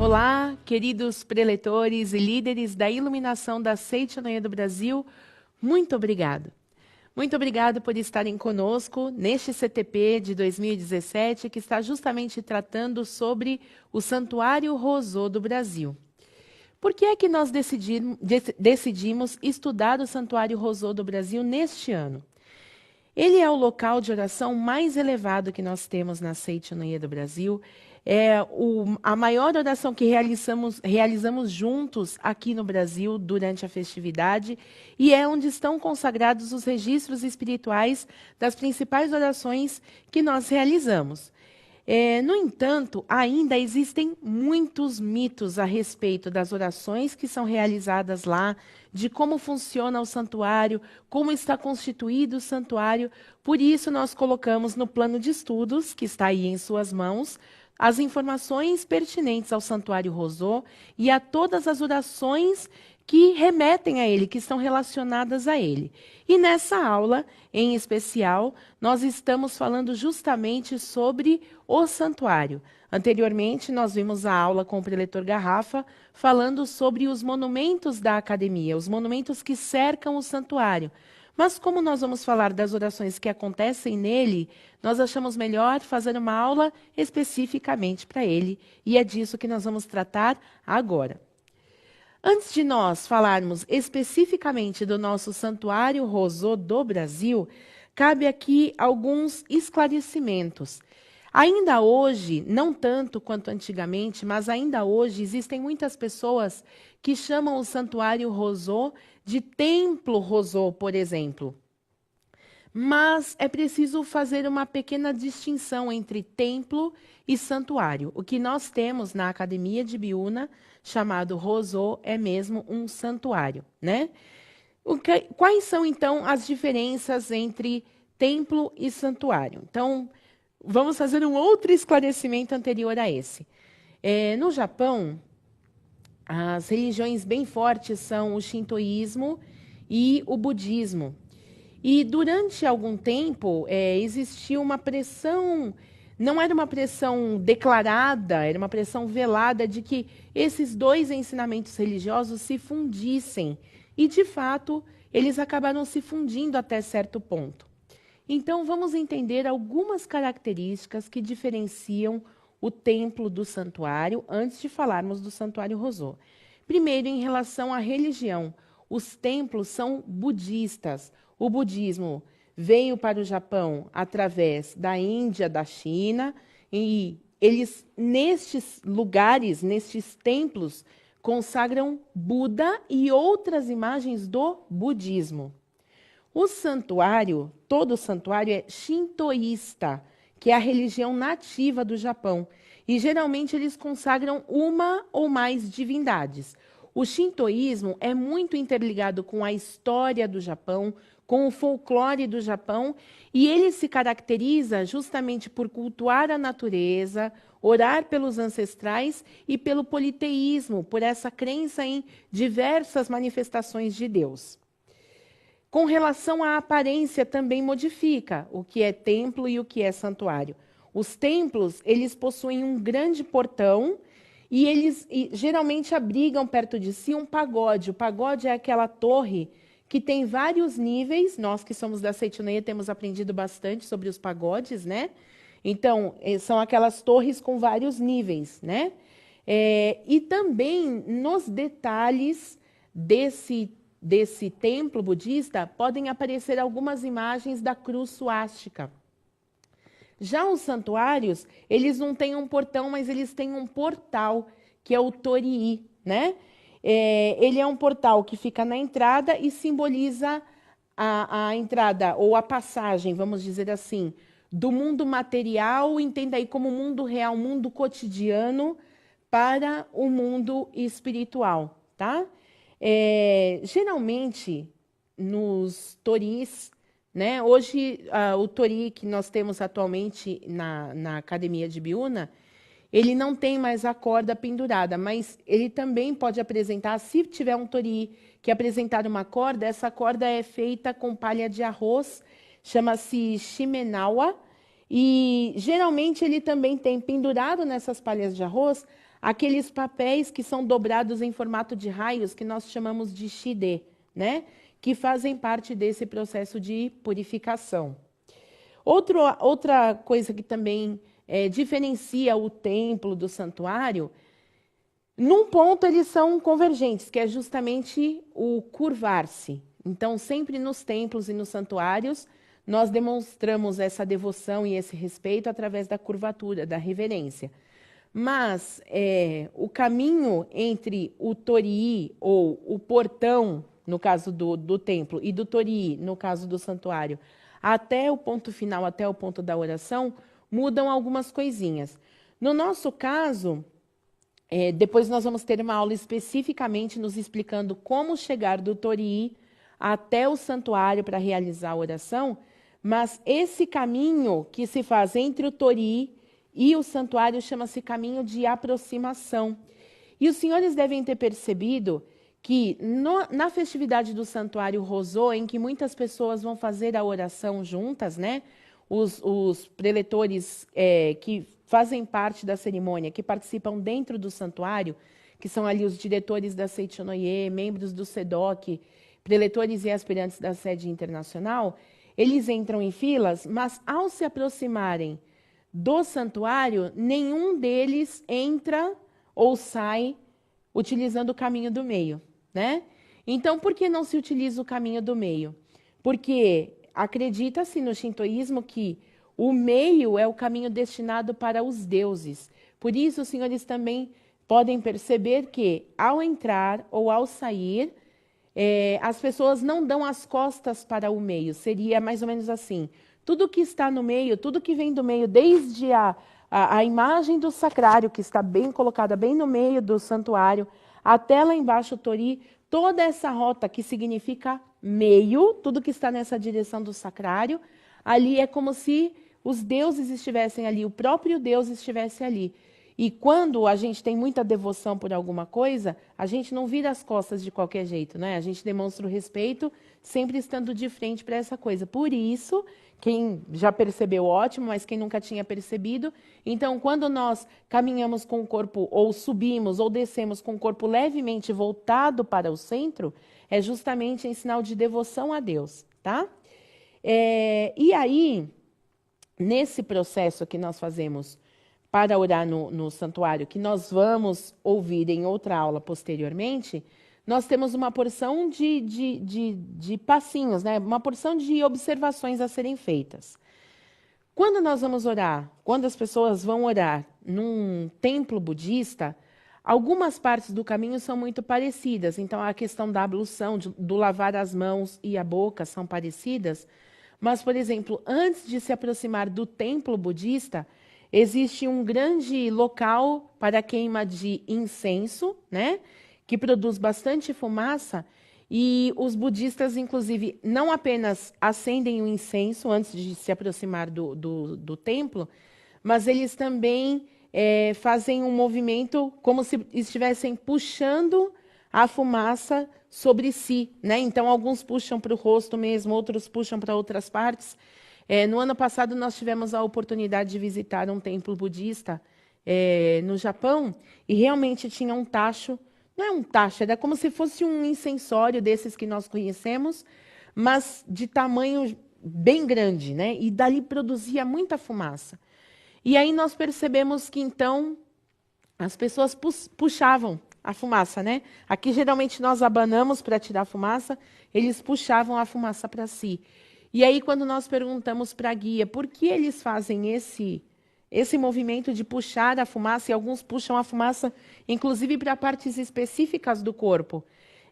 Olá, queridos preletores e líderes da iluminação da Seitianoye do Brasil, muito obrigado. Muito obrigado por estarem conosco neste CTP de 2017, que está justamente tratando sobre o Santuário Rosô do Brasil. Por que é que nós decidimos estudar o Santuário Rosô do Brasil neste ano? Ele é o local de oração mais elevado que nós temos na Seitianoye do Brasil. É a maior oração que realizamos juntos aqui no Brasil durante a festividade e é onde estão consagrados os registros espirituais das principais orações que nós realizamos. No entanto, ainda existem muitos mitos a respeito das orações que são realizadas lá, de como funciona o santuário, como está constituído o santuário. Por isso, nós colocamos no plano de estudos, que está aí em suas mãos, as informações pertinentes ao Santuário Rosô e a todas as orações que remetem a ele, que estão relacionadas a ele. E nessa aula, em especial, nós estamos falando justamente sobre o santuário. Anteriormente, nós vimos a aula com o preletor Garrafa, falando sobre os monumentos da academia, os monumentos que cercam o santuário. Mas como nós vamos falar das orações que acontecem nele, nós achamos melhor fazer uma aula especificamente para ele, e é disso que nós vamos tratar agora. Antes de nós falarmos especificamente do nosso Santuário Rosô do Brasil, cabe aqui alguns esclarecimentos. Ainda hoje, não tanto quanto antigamente, mas ainda hoje existem muitas pessoas que chamam o Santuário Rosô de Templo Rosô, por exemplo. Mas é preciso fazer uma pequena distinção entre templo e santuário. O que nós temos na Academia de Biúna, chamado Rosô, é mesmo um santuário, né? Quais são, então, as diferenças entre templo e santuário? Então, vamos fazer um outro esclarecimento anterior a esse. No Japão, as religiões bem fortes são o shintoísmo e o budismo. E durante algum tempo existiu uma pressão, não era uma pressão declarada, era uma pressão velada de que esses dois ensinamentos religiosos se fundissem. E, de fato, eles acabaram se fundindo até certo ponto. Então, vamos entender algumas características que diferenciam o templo do santuário antes de falarmos do Santuário Rosô. Primeiro, em relação à religião, os templos são budistas. O budismo veio para o Japão através da Índia, da China, e eles, nestes lugares, nestes templos, consagram Buda e outras imagens do budismo. O santuário, todo santuário é shintoísta, que é a religião nativa do Japão, e geralmente eles consagram uma ou mais divindades. O shintoísmo é muito interligado com a história do Japão, com o folclore do Japão, e ele se caracteriza justamente por cultuar a natureza, orar pelos ancestrais e pelo politeísmo, por essa crença em diversas manifestações de Deus. Com relação à aparência, também modifica o que é templo e o que é santuário. Os templos, eles possuem um grande portão e eles geralmente abrigam perto de si um pagode. O pagode é aquela torre que tem vários níveis. Nós que somos da Seitianoye temos aprendido bastante sobre os pagodes, né? Então, são aquelas torres com vários níveis, né? E também nos detalhes desse templo budista podem aparecer algumas imagens da cruz suástica. Já os santuários, eles não têm um portão, mas eles têm um portal, que é o torii, né? Ele é um portal que fica na entrada e simboliza a entrada, ou a passagem, vamos dizer assim, do mundo material, entenda aí como mundo real, mundo cotidiano, para o mundo espiritual, tá? Geralmente, nos toris, né? Hoje, o tori que nós temos atualmente na Academia de Biúna, ele não tem mais a corda pendurada, mas ele também pode apresentar, se tiver um tori que apresentar uma corda, essa corda é feita com palha de arroz, chama-se shimenawa, e geralmente ele também tem pendurado nessas palhas de arroz aqueles papéis que são dobrados em formato de raios, que nós chamamos de shide, né? Que fazem parte desse processo de purificação. Outra coisa que também diferencia o templo do santuário, num ponto eles são convergentes, que é justamente o curvar-se. Então, sempre nos templos e nos santuários, nós demonstramos essa devoção e esse respeito através da curvatura, da reverência. Mas o caminho entre o torii, ou o portão, no caso do templo, e do torii, no caso do santuário, até o ponto final, até o ponto da oração, mudam algumas coisinhas. No nosso caso, depois nós vamos ter uma aula especificamente nos explicando como chegar do torii até o santuário para realizar a oração, mas esse caminho que se faz entre o torii e o santuário chama-se caminho de aproximação. E os senhores devem ter percebido que na festividade do Santuário Rosô, em que muitas pessoas vão fazer a oração juntas, né? Os preletores que fazem parte da cerimônia, que participam dentro do santuário, que são ali os diretores da Seichonoye, membros do SEDOC, preletores e aspirantes da sede internacional, eles entram em filas, mas ao se aproximarem do santuário, nenhum deles entra ou sai utilizando o caminho do meio, né? Então, por que não se utiliza o caminho do meio? Porque acredita-se no shintoísmo que o meio é o caminho destinado para os deuses. Por isso, os senhores também podem perceber que, ao entrar ou ao sair, as pessoas não dão as costas para o meio. Seria mais ou menos assim. Tudo que está no meio, tudo que vem do meio, desde a imagem do sacrário, que está bem colocada bem no meio do santuário, até lá embaixo o tori, toda essa rota que significa meio, tudo que está nessa direção do sacrário, ali é como se os deuses estivessem ali, o próprio Deus estivesse ali. E quando a gente tem muita devoção por alguma coisa, a gente não vira as costas de qualquer jeito, né? A gente demonstra o respeito sempre estando de frente para essa coisa. Por isso, quem já percebeu, ótimo, mas quem nunca tinha percebido, então quando nós caminhamos com o corpo, ou subimos, ou descemos com o corpo levemente voltado para o centro, é justamente em sinal de devoção a Deus, tá? E aí, nesse processo que nós fazemos para orar no santuário, que nós vamos ouvir em outra aula posteriormente, nós temos uma porção de passinhos, né? Uma porção de observações a serem feitas. Quando nós vamos orar, quando as pessoas vão orar num templo budista, algumas partes do caminho são muito parecidas. Então, a questão da ablução, do lavar as mãos e a boca são parecidas. Mas, por exemplo, antes de se aproximar do templo budista, existe um grande local para queima de incenso, né? Que produz bastante fumaça, e os budistas, inclusive, não apenas acendem o incenso antes de se aproximar do templo, mas eles também fazem um movimento como se estivessem puxando a fumaça sobre si, né? Então, alguns puxam para o rosto mesmo, outros puxam para outras partes. No ano passado, nós tivemos a oportunidade de visitar um templo budista no Japão, e realmente tinha um tacho. Não é um tacho, era como se fosse um incensório desses que nós conhecemos, mas de tamanho bem grande, né? E dali produzia muita fumaça. E aí nós percebemos que, então, as pessoas puxavam a fumaça, né? Aqui, geralmente, nós abanamos para tirar a fumaça, eles puxavam a fumaça para si. E aí, quando nós perguntamos para a guia por que eles fazem esse movimento de puxar a fumaça, e alguns puxam a fumaça, inclusive, para partes específicas do corpo.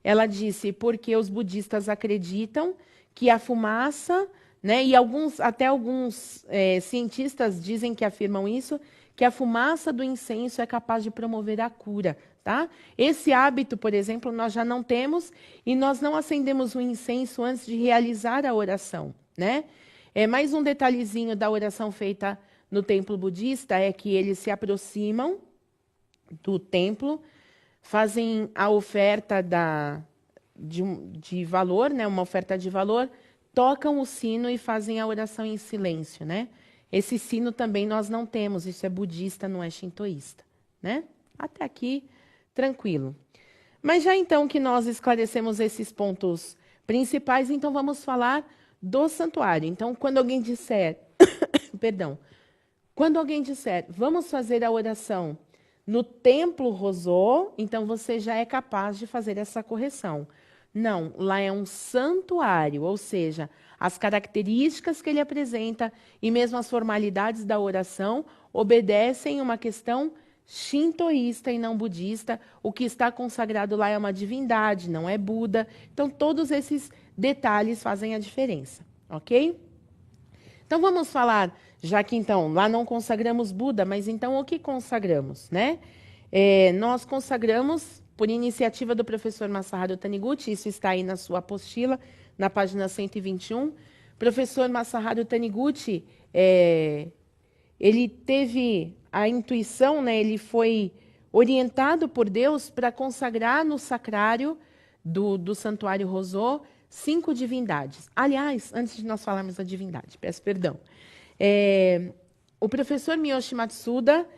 Ela disse, porque os budistas acreditam que a fumaça, né, e até alguns cientistas dizem que afirmam isso, que a fumaça do incenso é capaz de promover a cura. Tá? Esse hábito, por exemplo, nós já não temos, e nós não acendemos o incenso antes de realizar a oração, né? Mais um detalhezinho da oração feita no templo budista é que eles se aproximam do templo, fazem a oferta de valor, né? Uma oferta de valor, tocam o sino e fazem a oração em silêncio, né? Esse sino também nós não temos, isso é budista, não é shintoísta, né? Até aqui, tranquilo. Mas já então que nós esclarecemos esses pontos principais, então vamos falar do santuário. Então, quando alguém disser, perdão, quando alguém disser, vamos fazer a oração no templo Rosô, então você já é capaz de fazer essa correção. Não, lá é um santuário, ou seja, as características que ele apresenta e mesmo as formalidades da oração obedecem uma questão shintoísta e não budista. O que está consagrado lá é uma divindade, não é Buda. Então, todos esses detalhes fazem a diferença, ok? Então, vamos falar, já que então lá não consagramos Buda, mas então o que consagramos, né? Nós consagramos, por iniciativa do professor Masaharu Taniguchi, isso está aí na sua apostila, na página 121. Professor Masaharu Taniguchi, ele teve a intuição, né? Ele foi orientado por Deus para consagrar no sacrário do Santuário Rosô 5 divindades. Aliás, antes de nós falarmos da divindade, peço perdão. O professor Miyoshi Matsuda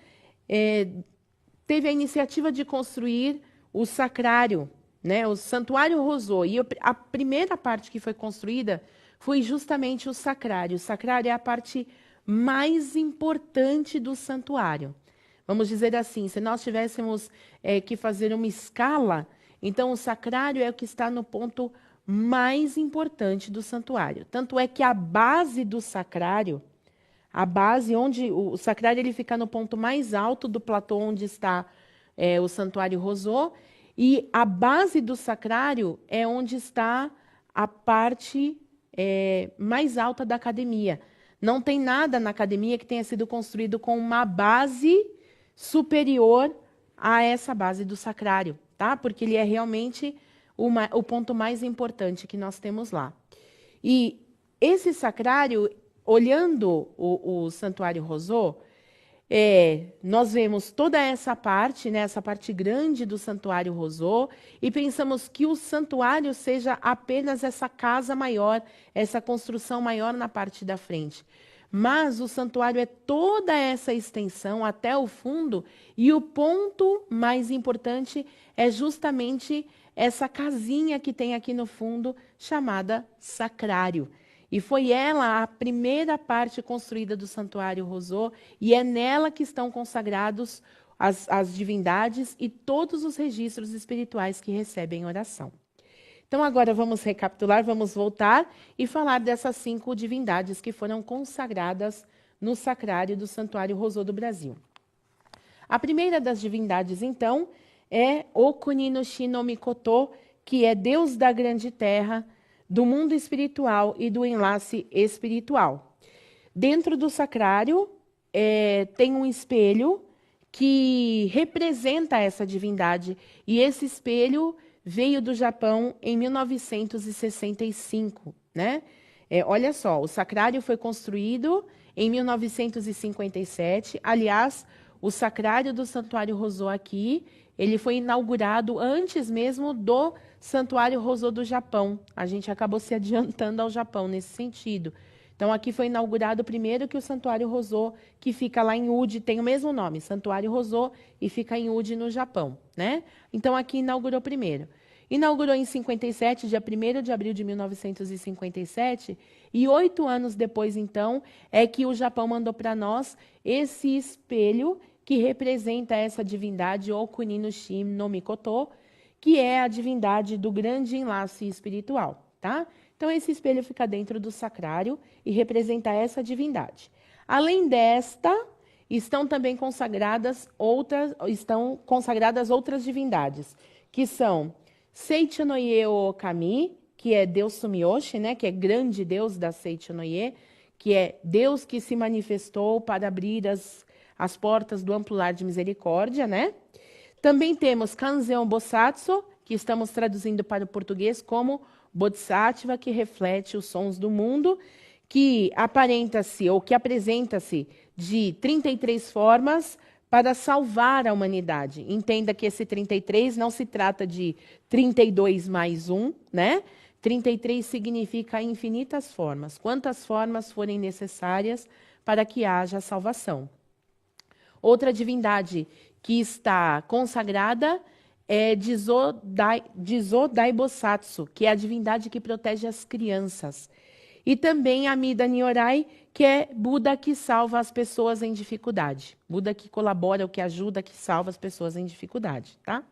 teve a iniciativa de construir o sacrário, né, o Santuário Rosô. E a primeira parte que foi construída foi justamente o sacrário. O sacrário é a parte mais importante do santuário. Vamos dizer assim, se nós tivéssemos que fazer uma escala, então o sacrário é o que está no ponto mais importante do santuário. Tanto é que a base do sacrário, a base onde o sacrário ele fica no ponto mais alto do platô onde está o Santuário Rosô, e a base do sacrário é onde está a parte mais alta da academia. Não tem nada na academia que tenha sido construído com uma base superior a essa base do sacrário, tá? Porque ele é realmente o ponto mais importante que nós temos lá. E esse sacrário, olhando o Santuário Rosô, nós vemos toda essa parte, né, essa parte grande do Santuário Rosô, e pensamos que o santuário seja apenas essa casa maior, essa construção maior na parte da frente. Mas o santuário é toda essa extensão até o fundo, e o ponto mais importante é justamente essa casinha que tem aqui no fundo, chamada sacrário. E foi ela a primeira parte construída do Santuário Rosô, e é nela que estão consagrados as divindades e todos os registros espirituais que recebem oração. Então, agora vamos recapitular, vamos voltar e falar dessas 5 divindades que foram consagradas no sacrário do Santuário Rosô do Brasil. A primeira das divindades, então, é Okuni no Shi no Mikoto, que é Deus da grande terra, do mundo espiritual e do enlace espiritual. Dentro do sacrário tem um espelho que representa essa divindade, e esse espelho veio do Japão em 1965, né? Olha só, o sacrário foi construído em 1957. Aliás, o sacrário do Santuário Rosô aqui, ele foi inaugurado antes mesmo do Santuário Rosô do Japão. A gente acabou se adiantando ao Japão nesse sentido. Então, aqui foi inaugurado primeiro que o Santuário Rosô, que fica lá em Uji, tem o mesmo nome, Santuário Rosô, e fica em Uji, no Japão, né? Então, aqui inaugurou primeiro. Inaugurou em 57, dia 1º de abril de 1957, e 8 anos depois, então, é que o Japão mandou para nós esse espelho que representa essa divindade, Okuni no Shi no Mikoto, que é a divindade do grande enlace espiritual, tá? Então, esse espelho fica dentro do sacrário e representa essa divindade. Além desta, estão também consagradas outras divindades, que são Seichonoye Okami, que é Deus Sumiyoshi, né, que é grande Deus da Seichonoye, que é Deus que se manifestou para abrir as portas do amplo lar de misericórdia, né? Também temos Kanzeon Bosatsu, que estamos traduzindo para o português como Bodhisattva, que reflete os sons do mundo, que aparenta-se ou que apresenta-se de 33 formas para salvar a humanidade. Entenda que esse 33 não se trata de 32 mais 1, né? 33 significa infinitas formas, quantas formas forem necessárias para que haja salvação. Outra divindade que está consagrada é Jizodai Bosatsu, que é a divindade que protege as crianças. E também Amida Nyorai, que é Buda que salva as pessoas em dificuldade. Buda que colabora, o que ajuda, que salva as pessoas em dificuldade, tá?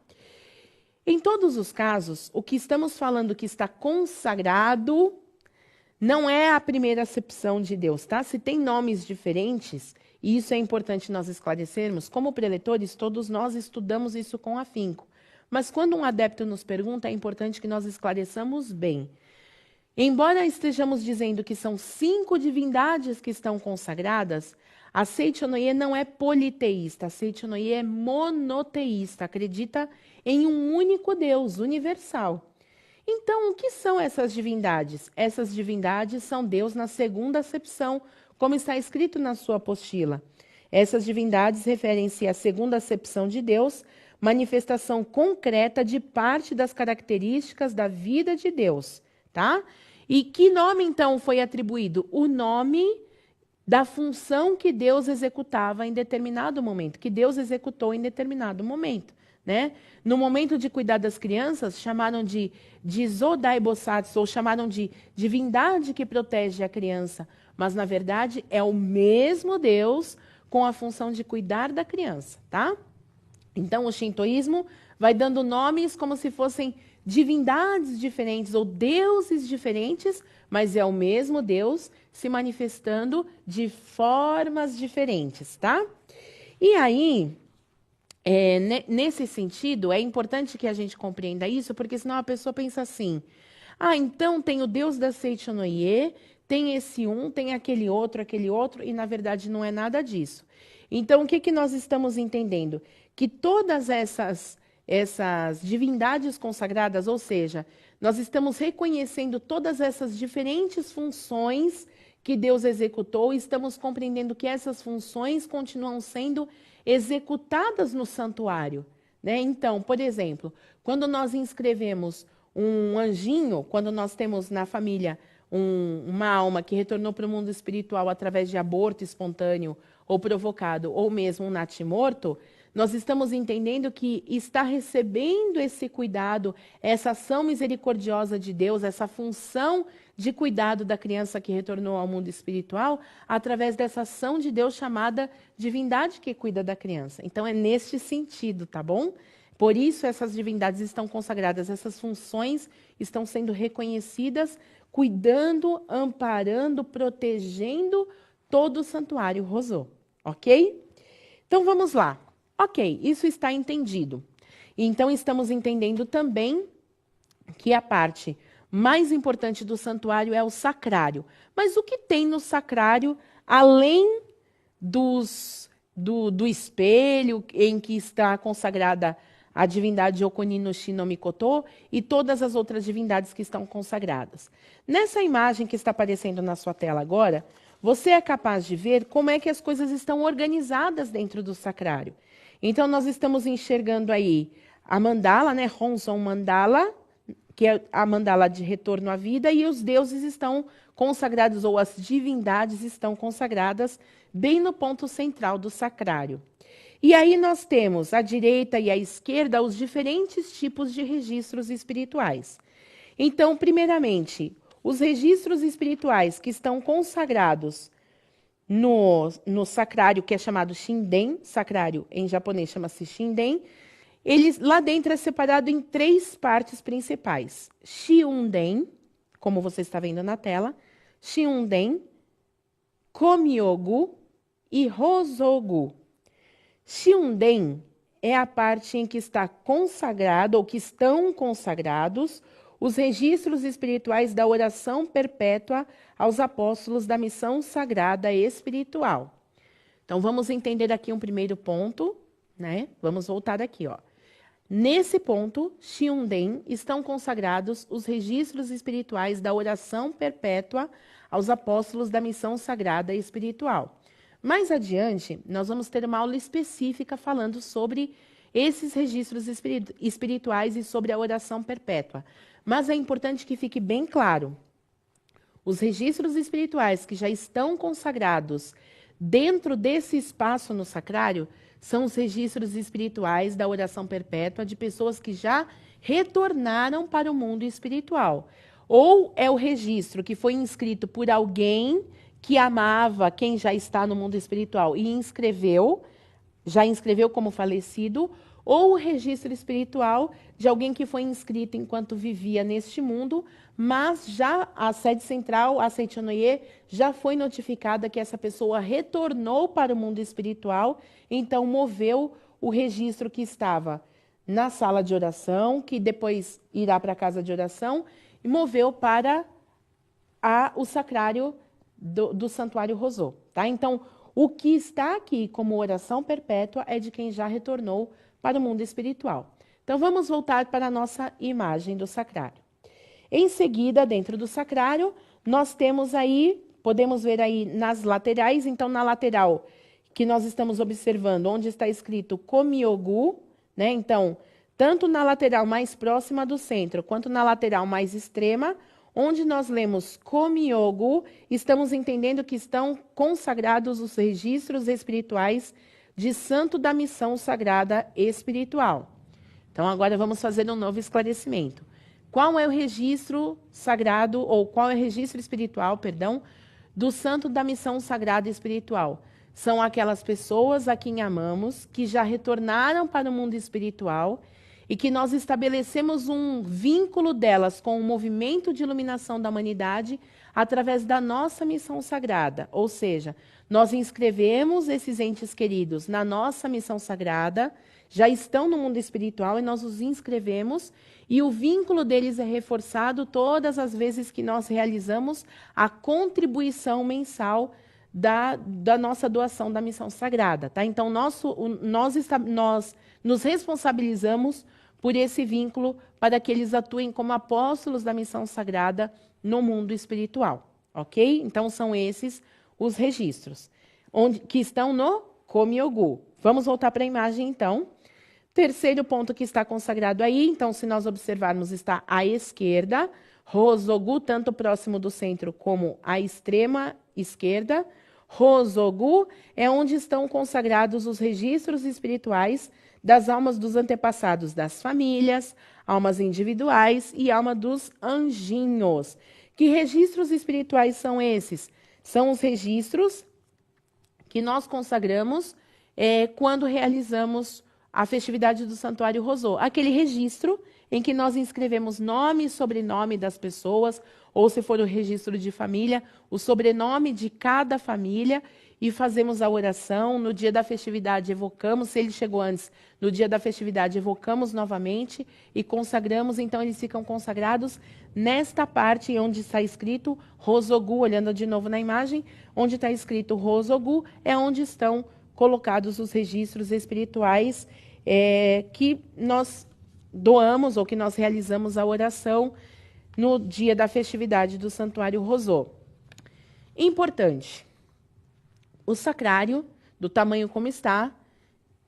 Em todos os casos, o que estamos falando que está consagrado não é a primeira acepção de Deus, tá? Se tem nomes diferentes, e isso é importante nós esclarecermos, como preletores, todos nós estudamos isso com afinco. Mas quando um adepto nos pergunta, é importante que nós esclareçamos bem. Embora estejamos dizendo que são 5 divindades que estão consagradas, a Seichonoye não é politeísta, a Seichonoye é monoteísta, acredita em um único Deus, universal. Então, o que são essas divindades? Essas divindades são Deus na segunda acepção, como está escrito na sua apostila. Essas divindades referem-se à segunda acepção de Deus, manifestação concreta de parte das características da vida de Deus, tá? E que nome, então, foi atribuído? O nome da função que Deus executava em determinado momento, que Deus executou em determinado momento, né? No momento de cuidar das crianças, chamaram de Jizodai Bosatsu, ou chamaram de divindade que protege a criança, mas, na verdade, é o mesmo Deus com a função de cuidar da criança, tá? Então, o shintoísmo vai dando nomes como se fossem divindades diferentes ou deuses diferentes, mas é o mesmo Deus se manifestando de formas diferentes, tá? E aí, nesse sentido, é importante que a gente compreenda isso, porque senão a pessoa pensa assim, então tem o Deus da Seichonoye, tem esse um, tem aquele outro, e na verdade não é nada disso. Então, o que nós estamos entendendo? Que todas essas divindades consagradas, ou seja, nós estamos reconhecendo todas essas diferentes funções que Deus executou e estamos compreendendo que essas funções continuam sendo executadas no santuário, né? Então, por exemplo, quando nós inscrevemos um anjinho, quando nós temos na família uma alma que retornou para o mundo espiritual através de aborto espontâneo ou provocado, ou mesmo um natimorto, nós estamos entendendo que está recebendo esse cuidado, essa ação misericordiosa de Deus, essa função de cuidado da criança que retornou ao mundo espiritual, através dessa ação de Deus chamada divindade que cuida da criança. Então, é neste sentido, tá bom? Por isso, essas divindades estão consagradas, essas funções estão sendo reconhecidas, cuidando, amparando, protegendo todo o santuário Rosô, ok? Então, vamos lá. Ok, isso está entendido. Então, estamos entendendo também que a parte mais importante do santuário é o sacrário. Mas o que tem no sacrário, além do espelho em que está consagrada a divindade Okuni no Shi no Mikoto e todas as outras divindades que estão consagradas? Nessa imagem que está aparecendo na sua tela agora, você é capaz de ver como é que as coisas estão organizadas dentro do sacrário. Então, nós estamos enxergando aí a mandala, né? Honson Mandala, que é a mandala de retorno à vida, e os deuses estão consagrados, ou as divindades estão consagradas bem no ponto central do sacrário. E aí nós temos à direita e à esquerda os diferentes tipos de registros espirituais. Então, primeiramente, os registros espirituais que estão consagrados no sacrário, que é chamado Shinden, sacrário em japonês chama-se Shinden, lá dentro é separado em 3 partes principais. Shiunden, como você está vendo na tela, Shiunden, Komyogu e Hosogu. Shiunden é a parte em que está consagrado, ou que estão consagrados, os registros espirituais da oração perpétua aos apóstolos da missão sagrada espiritual. Então, vamos entender aqui um primeiro ponto, né? Vamos voltar aqui, ó. Nesse ponto, Shiunden, estão consagrados os registros espirituais da oração perpétua aos apóstolos da missão sagrada espiritual. Mais adiante, nós vamos ter uma aula específica falando sobre esses registros espirituais e sobre a oração perpétua. Mas é importante que fique bem claro, os registros espirituais que já estão consagrados dentro desse espaço no sacrário são os registros espirituais da oração perpétua de pessoas que já retornaram para o mundo espiritual. Ou é o registro que foi inscrito por alguém que amava quem já está no mundo espiritual e já inscreveu como falecido, ou o registro espiritual de alguém que foi inscrito enquanto vivia neste mundo, mas já a sede central, a Seitonoye, já foi notificada que essa pessoa retornou para o mundo espiritual, então moveu o registro que estava na sala de oração, que depois irá para a casa de oração, e moveu para o sacrário do Santuário Rosô. Tá? Então, o que está aqui como oração perpétua é de quem já retornou para o mundo espiritual. Então, vamos voltar para a nossa imagem do sacrário. Em seguida, dentro do sacrário, nós temos aí, podemos ver aí nas laterais, então na lateral que nós estamos observando, onde está escrito Komyogu, né? Então, tanto na lateral mais próxima do centro, quanto na lateral mais extrema, onde nós lemos Komyogu, estamos entendendo que estão consagrados os registros espirituais de santo da missão sagrada espiritual. Então, agora vamos fazer um novo esclarecimento. Qual é o registro sagrado, ou qual é o registro espiritual, perdão, do santo da missão sagrada espiritual? São aquelas pessoas a quem amamos, que já retornaram para o mundo espiritual e que nós estabelecemos um vínculo delas com o movimento de iluminação da humanidade através da nossa missão sagrada. Ou seja, nós inscrevemos esses entes queridos na nossa missão sagrada, já estão no mundo espiritual e nós os inscrevemos, e o vínculo deles é reforçado todas as vezes que nós realizamos a contribuição mensal da nossa doação da missão sagrada. Tá? Então, nós nos responsabilizamos por esse vínculo para que eles atuem como apóstolos da missão sagrada no mundo espiritual. Ok? Então, são esses os registros que estão no Komyogu. Vamos voltar para a imagem, então. Terceiro ponto que está consagrado aí, então, se nós observarmos, está à esquerda, Rosogu, tanto próximo do centro como à extrema esquerda. Rosogu é onde estão consagrados os registros espirituais das almas dos antepassados das famílias, almas individuais e alma dos anjinhos. Que registros espirituais são esses? São os registros que nós consagramos quando realizamos a festividade do Santuário Rosô. Aquele registro em que nós inscrevemos nome e sobrenome das pessoas, ou se for o registro de família, o sobrenome de cada família, e fazemos a oração. No dia da festividade evocamos, se ele chegou antes, no dia da festividade evocamos novamente e consagramos, então eles ficam consagrados nesta parte onde está escrito Rosogu, olhando de novo na imagem, onde está escrito Rosogu, é onde estão colocados os registros espirituais que nós doamos ou que nós realizamos a oração no dia da festividade do Santuário Rosô. Importante, o sacrário, do tamanho como está,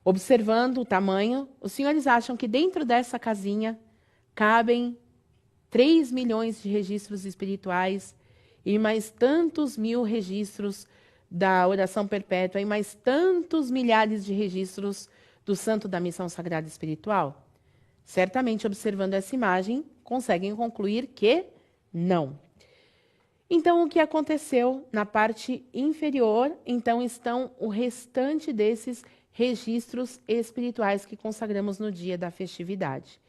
observando o tamanho, os senhores acham que dentro dessa casinha cabem 3 milhões de registros espirituais e mais tantos mil registros da oração perpétua e mais tantos milhares de registros do santo da missão sagrada espiritual? Certamente, observando essa imagem, conseguem concluir que não. Então, o que aconteceu na parte inferior? Então, estão o restante desses registros espirituais que consagramos no dia da festividade.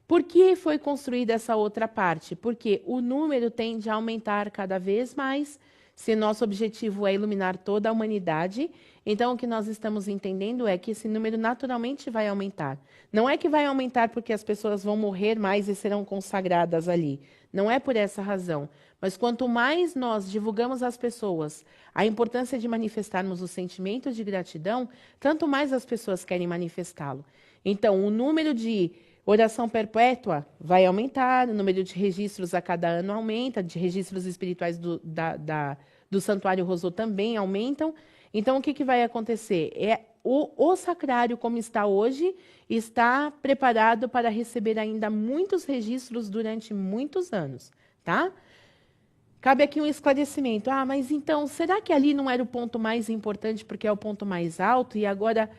Por que foi construída essa outra parte? Porque o número tende a aumentar cada vez mais. Se nosso objetivo é iluminar toda a humanidade, então o que nós estamos entendendo é que esse número naturalmente vai aumentar. Não é que vai aumentar porque as pessoas vão morrer mais e serão consagradas ali. Não é por essa razão. Mas quanto mais nós divulgamos às pessoas a importância de manifestarmos o sentimento de gratidão, tanto mais as pessoas querem manifestá-lo. Então, o número de oração perpétua vai aumentar, o número de registros a cada ano aumenta, de registros espirituais do Santuário Rosô também aumentam. Então, o que vai acontecer? O sacrário, como está hoje, está preparado para receber ainda muitos registros durante muitos anos, tá? Cabe aqui um esclarecimento. Mas então, será que ali não era o ponto mais importante porque é o ponto mais alto e agora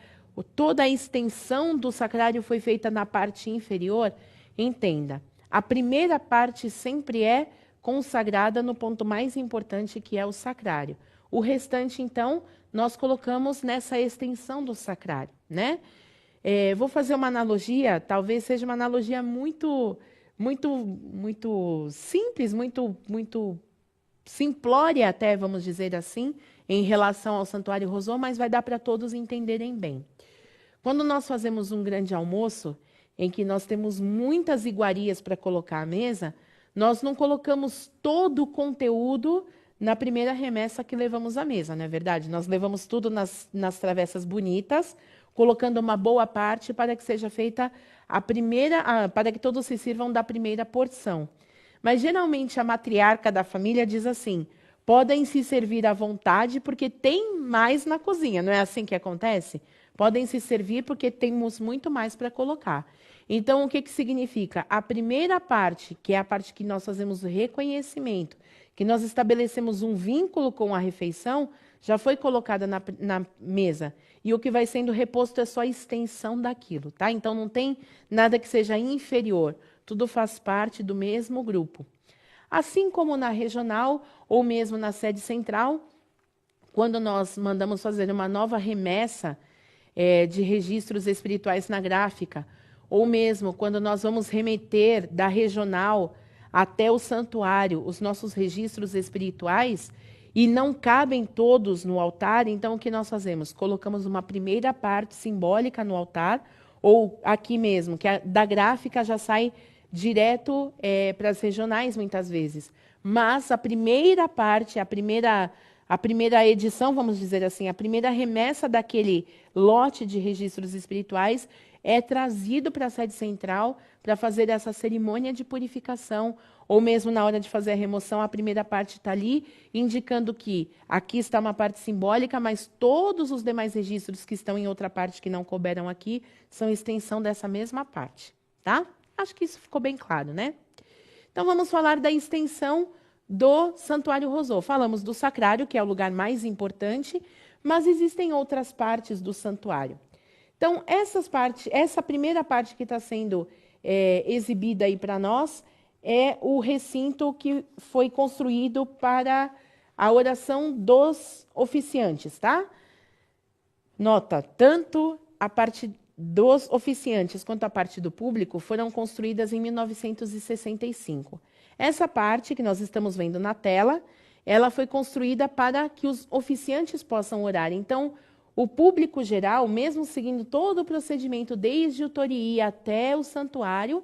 toda a extensão do sacrário foi feita na parte inferior, entenda, a primeira parte sempre é consagrada no ponto mais importante, que é o sacrário. O restante, então, nós colocamos nessa extensão do sacrário, né? Vou fazer uma analogia, talvez seja uma analogia muito simples, muito simplória até, vamos dizer assim, em relação ao Santuário Rousseau, mas vai dar para todos entenderem bem. Quando nós fazemos um grande almoço, em que nós temos muitas iguarias para colocar à mesa, nós não colocamos todo o conteúdo na primeira remessa que levamos à mesa, não é verdade? Nós levamos tudo nas travessas bonitas, colocando uma boa parte para que seja feita para que todos se sirvam da primeira porção. Mas geralmente a matriarca da família diz assim: podem se servir à vontade porque tem mais na cozinha, não é assim que acontece? Podem se servir porque temos muito mais para colocar. Então, o que significa? A primeira parte, que é a parte que nós fazemos o reconhecimento, que nós estabelecemos um vínculo com a refeição, já foi colocada na mesa. E o que vai sendo reposto é só a extensão daquilo, tá? Então, não tem nada que seja inferior. Tudo faz parte do mesmo grupo. Assim como na regional, ou mesmo na sede central, quando nós mandamos fazer uma nova remessa de registros espirituais na gráfica, ou mesmo quando nós vamos remeter da regional até o santuário os nossos registros espirituais, e não cabem todos no altar, então o que nós fazemos? Colocamos uma primeira parte simbólica no altar, ou aqui mesmo, que da gráfica já sai direto para as regionais muitas vezes. Mas a primeira parte, a primeira edição, vamos dizer assim, a primeira remessa daquele lote de registros espirituais é trazido para a sede central para fazer essa cerimônia de purificação, ou mesmo na hora de fazer a remoção, a primeira parte está ali, indicando que aqui está uma parte simbólica, mas todos os demais registros que estão em outra parte que não couberam aqui são extensão dessa mesma parte, tá? Acho que isso ficou bem claro, né? Então, vamos falar da extensão do Santuário Rousseau. Falamos do sacrário, que é o lugar mais importante, mas existem outras partes do santuário. Então, essa primeira parte que está sendo exibida aí para nós é o recinto que foi construído para a oração dos oficiantes, tá? Nota, tanto a parte dos oficiantes quanto a parte do público foram construídas em 1965. Essa parte que nós estamos vendo na tela, ela foi construída para que os oficiantes possam orar. Então, o público geral, mesmo seguindo todo o procedimento, desde o Torii até o santuário,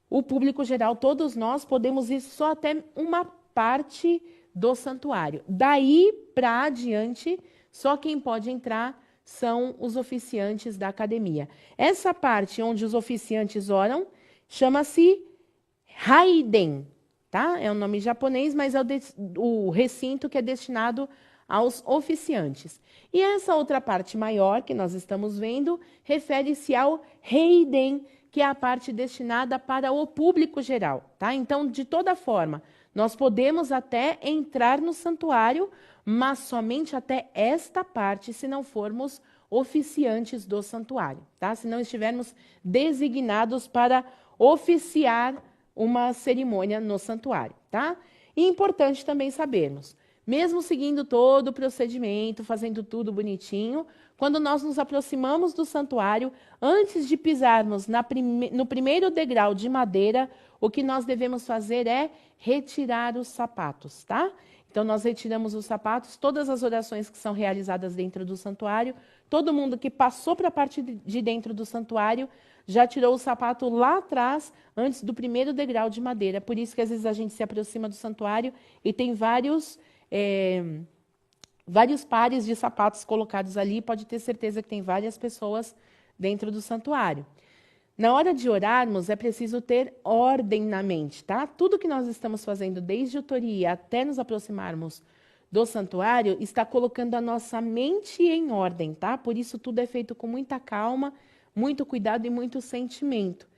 o público geral, todos nós, podemos ir só até uma parte do santuário. Daí para adiante, só quem pode entrar são os oficiantes da academia. Essa parte onde os oficiantes oram chama-se Haiden, tá? É um nome japonês, mas é o recinto que é destinado aos oficiantes. E essa outra parte maior que nós estamos vendo refere-se ao Heiden, que é a parte destinada para o público geral, tá? Então, de toda forma, nós podemos até entrar no santuário, mas somente até esta parte, se não formos oficiantes do santuário, tá? Se não estivermos designados para oficiar uma cerimônia no santuário, tá? E importante também sabermos, mesmo seguindo todo o procedimento, fazendo tudo bonitinho, quando nós nos aproximamos do santuário, antes de pisarmos no primeiro degrau de madeira, o que nós devemos fazer é retirar os sapatos, tá? Então, nós retiramos os sapatos, todas as orações que são realizadas dentro do santuário, todo mundo que passou para a parte de dentro do santuário já tirou o sapato lá atrás, antes do primeiro degrau de madeira. Por isso que às vezes a gente se aproxima do santuário e tem vários pares de sapatos colocados ali, pode ter certeza que tem várias pessoas dentro do santuário. Na hora de orarmos, é preciso ter ordem na mente, tá? Tudo que nós estamos fazendo, desde o Torii até nos aproximarmos do santuário, está colocando a nossa mente em ordem, tá? Por isso, tudo é feito com muita calma, muito cuidado e muito sentimento.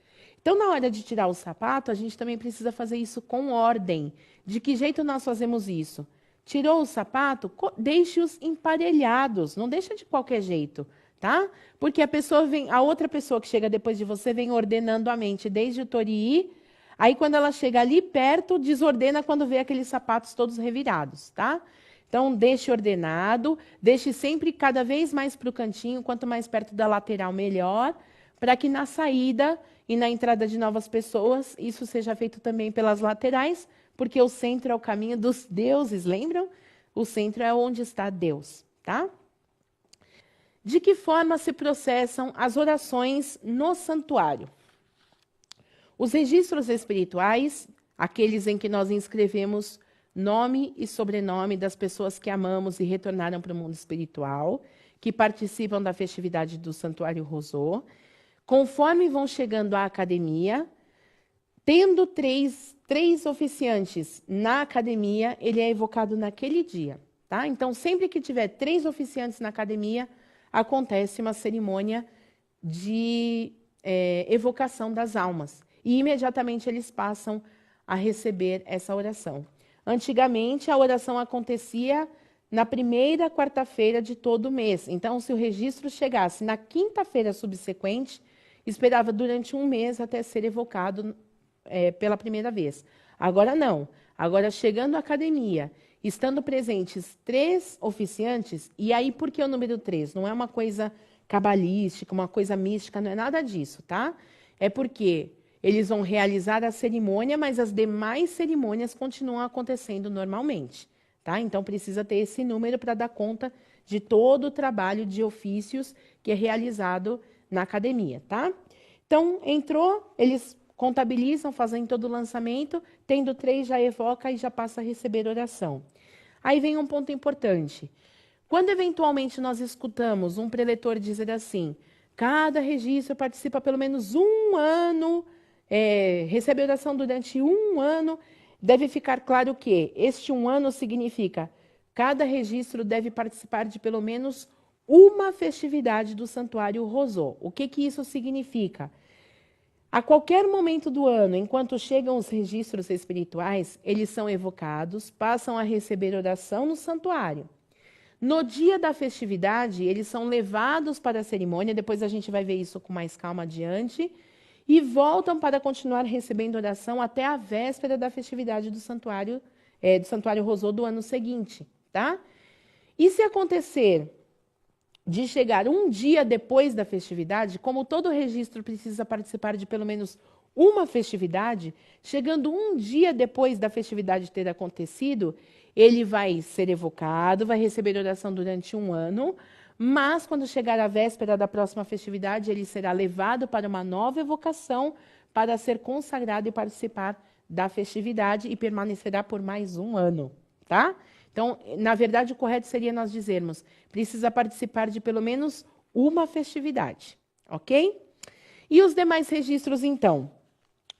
Então, na hora de tirar o sapato, a gente também precisa fazer isso com ordem. De que jeito nós fazemos isso? Tirou o sapato, deixe-os emparelhados, não deixa de qualquer jeito. tá? Porque a outra pessoa que chega depois de você vem ordenando a mente desde o Torií, aí quando ela chega ali perto, desordena quando vê aqueles sapatos todos revirados, tá? Então, deixe ordenado, deixe sempre cada vez mais para o cantinho, quanto mais perto da lateral, melhor, para que na saída e na entrada de novas pessoas, isso seja feito também pelas laterais, porque o centro é o caminho dos deuses, lembram? O centro é onde está Deus, tá? De que forma se processam as orações no santuário? Os registros espirituais, aqueles em que nós inscrevemos nome e sobrenome das pessoas que amamos e retornaram para o mundo espiritual, que participam da festividade do Santuário Rosô, conforme vão chegando à academia, tendo três oficiantes na academia, ele é evocado naquele dia. Tá? Então, sempre que tiver 3 oficiantes na academia, acontece uma cerimônia de evocação das almas. E imediatamente eles passam a receber essa oração. Antigamente, a oração acontecia na primeira quarta-feira de todo mês. Então, se o registro chegasse na quinta-feira subsequente, esperava durante um mês até ser evocado pela primeira vez. Agora não. Agora, chegando à academia, estando presentes 3 oficiantes, e aí por que o número 3? Não é uma coisa cabalística, uma coisa mística, não é nada disso, tá? É porque eles vão realizar a cerimônia, mas as demais cerimônias continuam acontecendo normalmente, tá? Então, precisa ter esse número para dar conta de todo o trabalho de ofícios que é realizado na academia, tá? Então, entrou, eles contabilizam, fazem todo o lançamento, tendo 3 já evoca e já passa a receber oração. Aí vem um ponto importante. Quando eventualmente nós escutamos um preletor dizer assim, cada registro participa pelo menos um ano, recebe oração durante um ano, deve ficar claro que este um ano significa cada registro deve participar de pelo menos uma festividade do Santuário Rosô. O que isso significa? A qualquer momento do ano, enquanto chegam os registros espirituais, eles são evocados, passam a receber oração no santuário. No dia da festividade, eles são levados para a cerimônia, depois a gente vai ver isso com mais calma adiante, e voltam para continuar recebendo oração até a véspera da festividade do Santuário Rosô do ano seguinte, tá? E se acontecer de chegar um dia depois da festividade, como todo registro precisa participar de pelo menos uma festividade, chegando um dia depois da festividade ter acontecido, ele vai ser evocado, vai receber oração durante um ano, mas quando chegar a véspera da próxima festividade, ele será levado para uma nova evocação para ser consagrado e participar da festividade e permanecerá por mais um ano, tá? Então, na verdade, o correto seria nós dizermos, precisa participar de pelo menos uma festividade, ok? E os demais registros, então?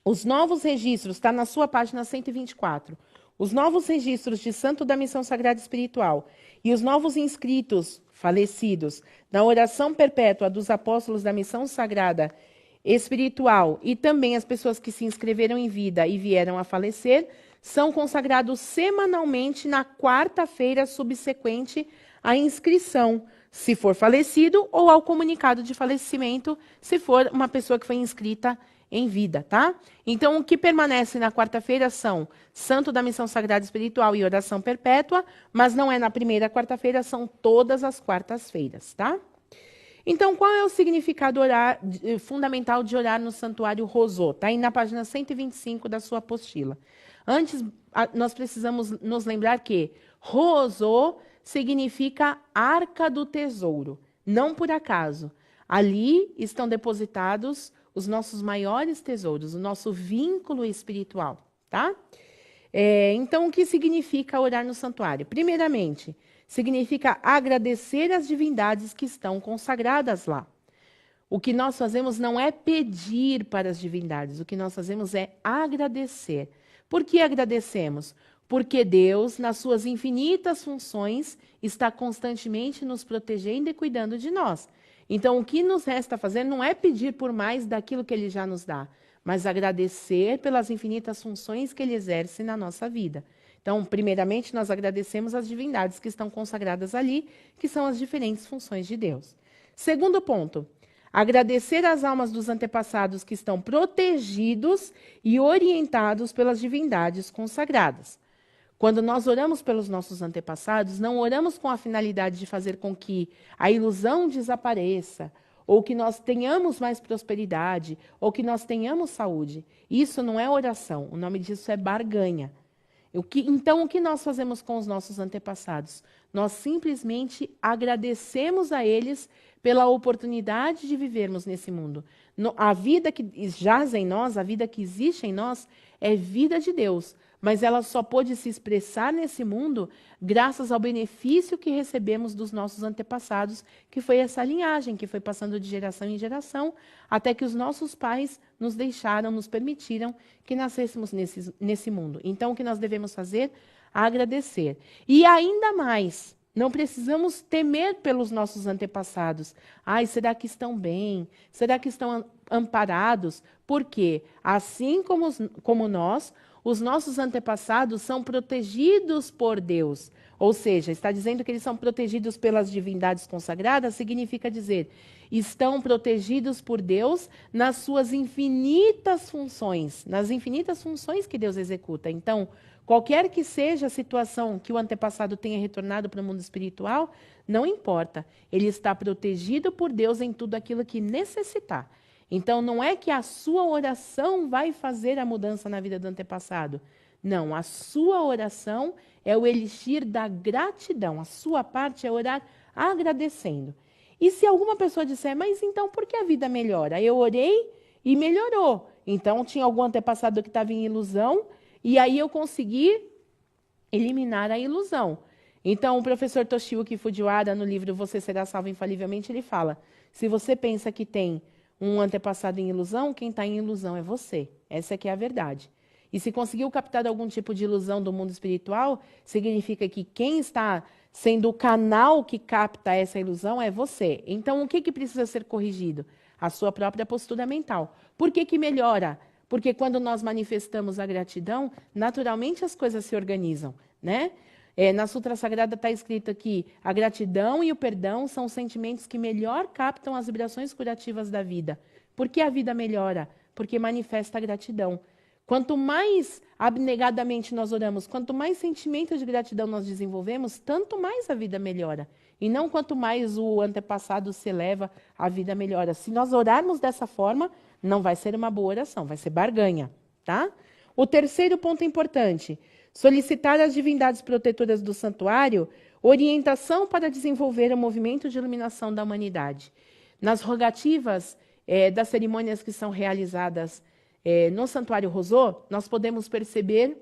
Os novos registros, está na sua página 124. Os novos registros de Santo da Missão Sagrada Espiritual e os novos inscritos falecidos na oração perpétua dos apóstolos da Missão Sagrada Espiritual e também as pessoas que se inscreveram em vida e vieram a falecer, são consagrados semanalmente na quarta-feira subsequente à inscrição, se for falecido, ou ao comunicado de falecimento, se for uma pessoa que foi inscrita em vida, tá? Então, o que permanece na quarta-feira são Santo da Missão Sagrada Espiritual e Oração Perpétua, mas não é na primeira quarta-feira, são todas as quartas-feiras, tá? Então, qual é o significado fundamental de orar no Santuário Rosô? Está aí na página 125 da sua apostila. Antes, nós precisamos nos lembrar que Rosô significa Arca do Tesouro. Não por acaso. Ali estão depositados os nossos maiores tesouros, o nosso vínculo espiritual, tá? Então, o que significa orar no santuário? Primeiramente, significa agradecer às divindades que estão consagradas lá. O que nós fazemos não é pedir para as divindades, o que nós fazemos é agradecer. Por que agradecemos? Porque Deus, nas suas infinitas funções, está constantemente nos protegendo e cuidando de nós. Então, o que nos resta fazer não é pedir por mais daquilo que Ele já nos dá, mas agradecer pelas infinitas funções que Ele exerce na nossa vida. Então, primeiramente, nós agradecemos as divindades que estão consagradas ali, que são as diferentes funções de Deus. Segundo ponto, agradecer às almas dos antepassados que estão protegidos e orientados pelas divindades consagradas. Quando nós oramos pelos nossos antepassados, não oramos com a finalidade de fazer com que a ilusão desapareça, ou que nós tenhamos mais prosperidade, ou que nós tenhamos saúde. Isso não é oração, o nome disso é barganha. Então, o que nós fazemos com os nossos antepassados? Nós simplesmente agradecemos a eles pela oportunidade de vivermos nesse mundo. A vida que jaz em nós, a vida que existe em nós, é vida de Deus, mas ela só pôde se expressar nesse mundo graças ao benefício que recebemos dos nossos antepassados, que foi essa linhagem que foi passando de geração em geração, até que os nossos pais nos deixaram, nos permitiram que nascêssemos nesse mundo. Então, o que nós devemos fazer? Agradecer. E ainda mais, não precisamos temer pelos nossos antepassados. Ai, será que estão bem? Será que estão amparados? Porque, assim como nós, os nossos antepassados são protegidos por Deus. Ou seja, está dizendo que eles são protegidos pelas divindades consagradas, significa dizer, estão protegidos por Deus nas suas infinitas funções, nas infinitas funções que Deus executa. Então, qualquer que seja a situação que o antepassado tenha retornado para o mundo espiritual, não importa. Ele está protegido por Deus em tudo aquilo que necessitar. Então, não é que a sua oração vai fazer a mudança na vida do antepassado. Não, a sua oração é o elixir da gratidão. A sua parte é orar agradecendo. E se alguma pessoa disser, mas então por que a vida melhora? Eu orei e melhorou. Então, tinha algum antepassado que estava em ilusão e aí eu consegui eliminar a ilusão. Então, o professor Toshiyuki Fujiwara, no livro Você Será Salvo Infalivelmente, ele fala, se você pensa que tem um antepassado em ilusão, quem está em ilusão é você. Essa que é a verdade. E se conseguiu captar algum tipo de ilusão do mundo espiritual, significa que quem está sendo o canal que capta essa ilusão é você. Então, o que precisa ser corrigido? A sua própria postura mental. Por que melhora? Porque quando nós manifestamos a gratidão, naturalmente as coisas se organizam, né? Na Sutra Sagrada está escrito que a gratidão e o perdão são os sentimentos que melhor captam as vibrações curativas da vida. Por que a vida melhora? Porque manifesta a gratidão. Quanto mais abnegadamente nós oramos, quanto mais sentimento de gratidão nós desenvolvemos, tanto mais a vida melhora. E não quanto mais o antepassado se eleva, a vida melhora. Se nós orarmos dessa forma, não vai ser uma boa oração, vai ser barganha, tá? O terceiro ponto importante, solicitar às divindades protetoras do santuário orientação para desenvolver o movimento de iluminação da humanidade. Nas rogativas das cerimônias que são realizadas no Santuário Rosô, nós podemos perceber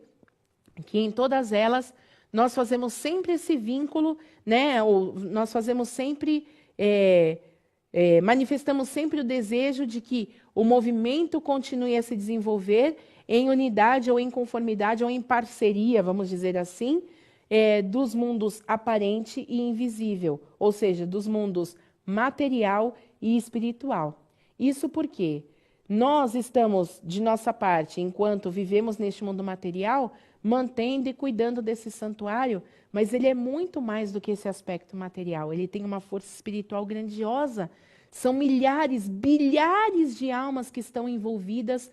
que em todas elas nós fazemos sempre esse vínculo, né? Ou nós fazemos sempre, manifestamos sempre o desejo de que o movimento continue a se desenvolver em unidade ou em conformidade ou em parceria, vamos dizer assim, dos mundos aparente e invisível, ou seja, dos mundos material e espiritual. Isso porque nós estamos, de nossa parte, enquanto vivemos neste mundo material, mantendo e cuidando desse santuário, mas ele é muito mais do que esse aspecto material. Ele tem uma força espiritual grandiosa. São milhares, bilhares de almas que estão envolvidas,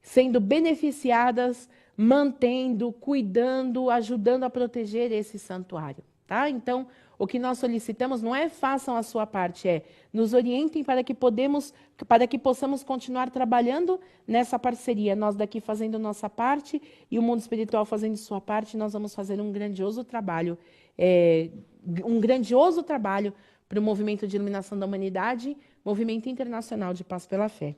sendo beneficiadas, mantendo, cuidando, ajudando a proteger esse santuário. Tá? Então, o que nós solicitamos não é façam a sua parte, é nos orientem para que possamos continuar trabalhando nessa parceria. Nós daqui fazendo nossa parte e o mundo espiritual fazendo sua parte, nós vamos fazer um grandioso trabalho para o movimento de iluminação da humanidade, movimento internacional de paz pela fé.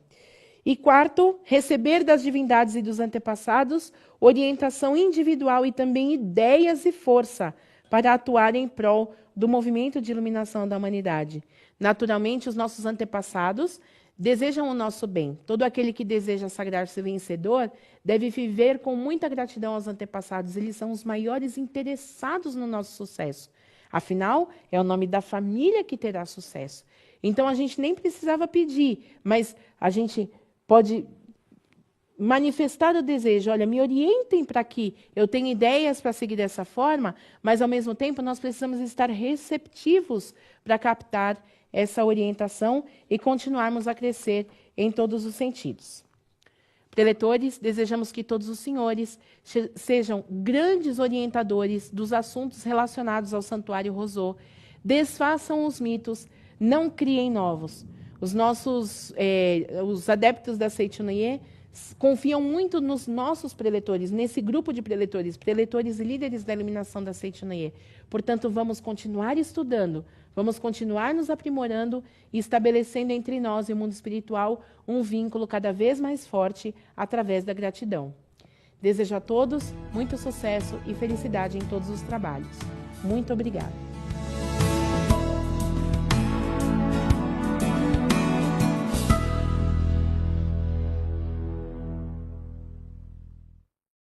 E quarto, receber das divindades e dos antepassados orientação individual e também ideias e força para atuar em prol do movimento de iluminação da humanidade. Naturalmente, os nossos antepassados desejam o nosso bem. Todo aquele que deseja sagrar-se vencedor deve viver com muita gratidão aos antepassados. Eles são os maiores interessados no nosso sucesso. Afinal, é o nome da família que terá sucesso. Então, a gente nem precisava pedir, mas a gente pode manifestar o desejo, olha, me orientem para que eu tenha ideias para seguir dessa forma, mas, ao mesmo tempo, nós precisamos estar receptivos para captar essa orientação e continuarmos a crescer em todos os sentidos. Preletores, desejamos que todos os senhores sejam grandes orientadores dos assuntos relacionados ao Santuário Rousseau, desfaçam os mitos, não criem novos. Os adeptos da Seito-Noye confiam muito nos nossos preletores, nesse grupo de preletores, preletores e líderes da iluminação da Seito-Noye. Portanto, vamos continuar estudando, vamos continuar nos aprimorando e estabelecendo entre nós e o mundo espiritual um vínculo cada vez mais forte através da gratidão. Desejo a todos muito sucesso e felicidade em todos os trabalhos. Muito obrigada.